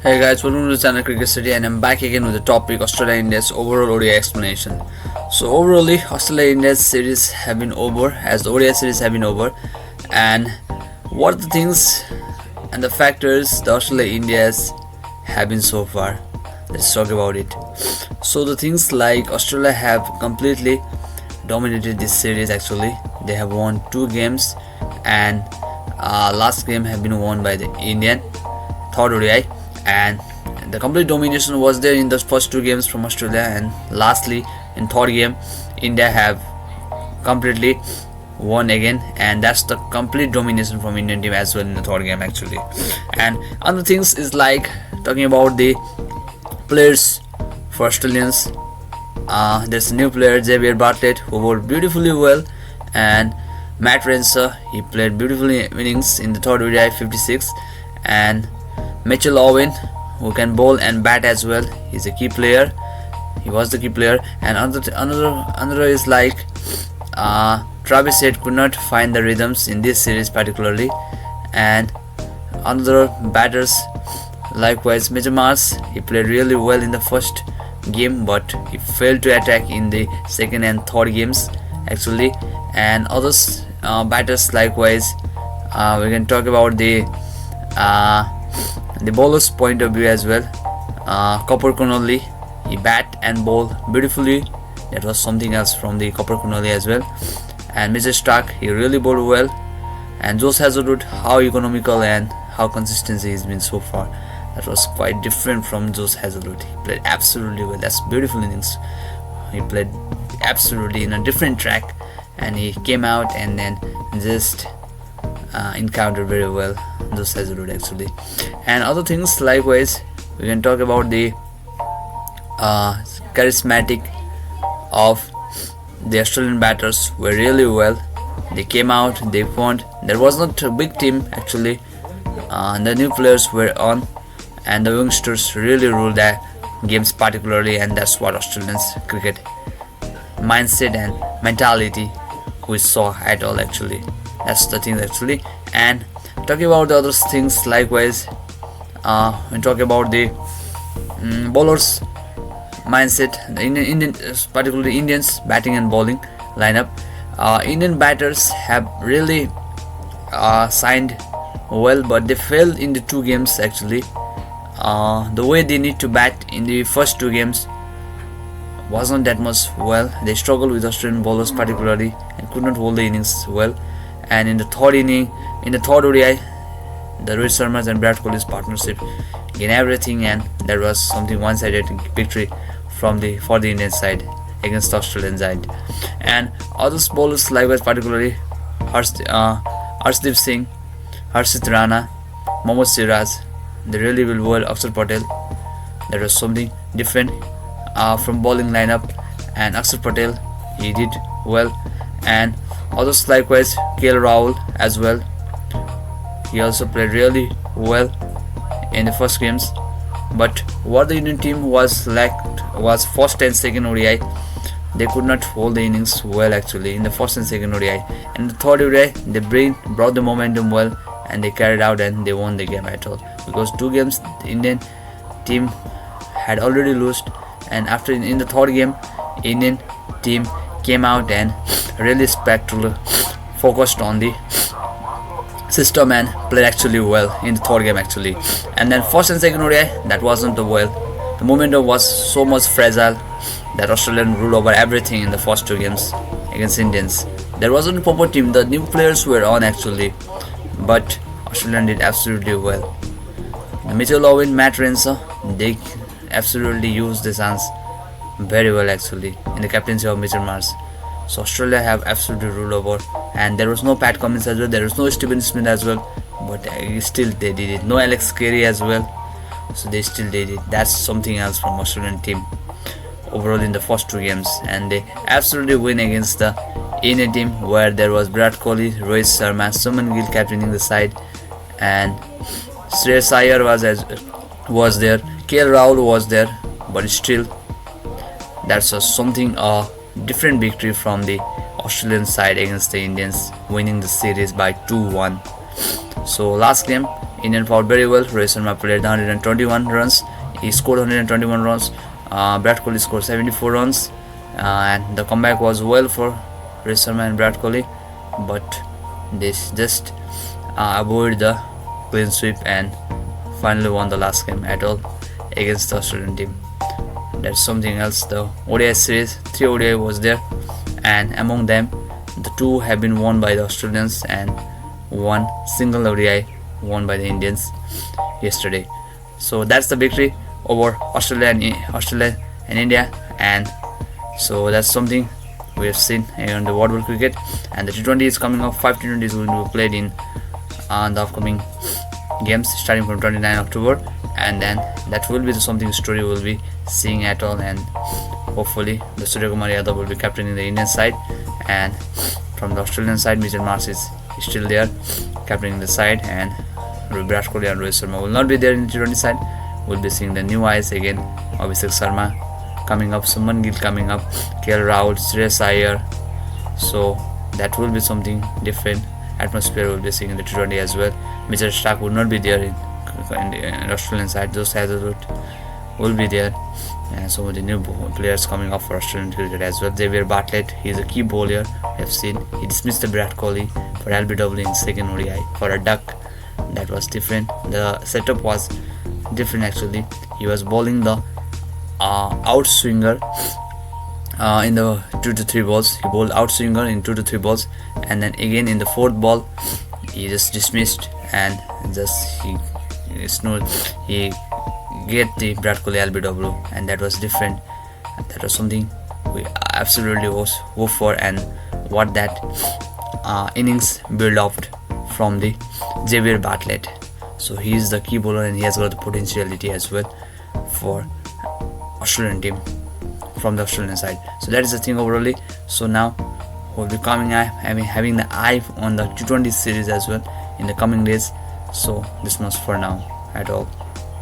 Hey guys, welcome to the channel Cricket City, and I'm back again with the topic Australia India's overall ODI explanation. So overall, Australia India's series have been over as the ODI series have been over, and what are the things and the factors the Australia India's have been so far. Let's talk about it. So the things like Australia have completely dominated this series. Actually, they have won 2 games, and last game have been won by the Indian third ODI, and the complete domination was there in the first 2 games from Australia, and lastly in third game India have completely won again, and that's the complete domination from Indian team as well in the third game actually. And other things is like talking about the players for Australians. There's a new player Xavier Bartlett who bowled beautifully well, and Matt Renser, he played beautifully innings in the third ODI 56, and Mitchell Owen, who can bowl and bat as well, he's a key player. He was the key player. And another is like Travis Head could not find the rhythms in this series particularly, and another batters likewise Mitchell Mars, he played really well in the first game, but he failed to attack in the second and third games actually. And others batters likewise, we can talk about the bowler's point of view as well. Copper Connolly, he bat and bowl beautifully. That was something else from the Copper Connolly as well. And Mr. Stark, he really bowled well. And Josh Hazlewood, how economical and how consistency he's been so far. That was quite different from Josh Hazlewood. He played absolutely well. That's beautiful innings. He played absolutely in a different track, and he came out and then just encountered very well Josh Hazlewood actually. And other things likewise, we can talk about the charismatic of the Australian batters were really well. They came out, they won. There was not a big team actually. The new players were on, and the youngsters really ruled their games particularly, and that's what Australians cricket mindset and mentality we saw at all actually. That's the thing actually. And talking about the other things likewise, when talking about the bowlers mindset, the Indian particularly Indians batting and bowling lineup, Indian batters have really signed well, but they failed in the 2 games actually. The way they need to bat in the first 2 games wasn't that much well. They struggled with Australian bowlers particularly and could not hold the innings well. And in the third ODI, the Rohit Sharma's and Virat Kohli's partnership gained everything, and there was something one-sided victory for the Indian side against the Australian side. And other bowlers likewise, particularly Arshdeep Singh, Harshit Rana, Mohammad Siraj, they really will bowl. Akshar Patel, there was something different from bowling lineup, and Akshar Patel, he did well. And others likewise, KL Rahul as well, he also played really well in the first games. But what the Indian team was lacked was first and second ODI. They could not hold the innings well actually in the first and second ODI. And the third ODI, they brought the momentum well, and they carried out and they won the game at all. Because 2 games the Indian team had already lost, and after in the third game, Indian team came out and really spectacular focused on the system and played actually well in the third game actually. And then first and second ODI, that wasn't the well. The momentum was so much fragile that Australian ruled over everything in the first 2 games against Indians. There wasn't a proper team. The new players were on actually, but Australian did absolutely well. The Mitchell Owen, Matt Renser, they absolutely used the chance very well actually in the captaincy of Mitchell Mars. So Australia have absolutely ruled over, and there was no Pat Cummins as well, there was no Stephen Smith as well, but still they did it. No Alex Carey as well, so they still did it. That's something else from Australian team overall in the first 2 games, and they absolutely win against the Indian team where there was Virat Kohli, Rohit Sharma, Suman Gill captaining the side, and Shreyas Iyer was there, KL Rahul was there, but still that's something different victory from the Australian side against the Indians, winning the series by 2-1. So last game Indian fought very well. Rohit Sharma played 121 runs. He scored 121 runs. Virat Kohli scored 74 runs, and the comeback was well for Rohit Sharma and Virat Kohli, but they just avoided the clean sweep and finally won the last game at all against the Australian team. That's something else. The ODI series, 3 ODI was there, and among them the 2 have been won by the Australians and 1 single ODI won by the Indians yesterday. So that's the victory over Australia and India, and so that's something we have seen in the World Cricket. And the T20 is coming up. 5 T20 is going to be played in the upcoming games starting from 29 October, and then that will be something story we'll be seeing at all. And hopefully the Surya Kumar Yadav will be captaining the Indian side, and from the Australian side Mitchell Marsh is still there captaining the side, and Virat Kohli and Rohit Sharma will not be there in the T20 side. We'll be seeing the new eyes again. Abhishek Sharma coming up, Suman Gill coming up, KL Rahul, Shreyas Iyer. So that will be something different atmosphere we'll be seeing in the T20 as well. Mitchell Starc will not be there in the Australian side. Those Hazlewood will be there, and some of the new players coming up for Australian cricket as well. Xavier Bartlett, he is a key bowler. We have seen he dismissed the Virat Kohli for LBW in second ODI for a duck. That was different. The setup was different actually. He was bowling the outswinger in the 2 to 3 balls. He bowled outswinger in 2 to 3 balls, and then again in the 4th ball he just dismissed and just he get the Virat Kohli LBW, and that was different. That was something we absolutely hope for, and what that innings build up from the Xavier Bartlett. So he is the key bowler, and he has got the potentiality as well for Australian team from the Australian side. So that is the thing overall. So now we'll be having the eye on the T20 series as well in the coming days. So this much for now at all.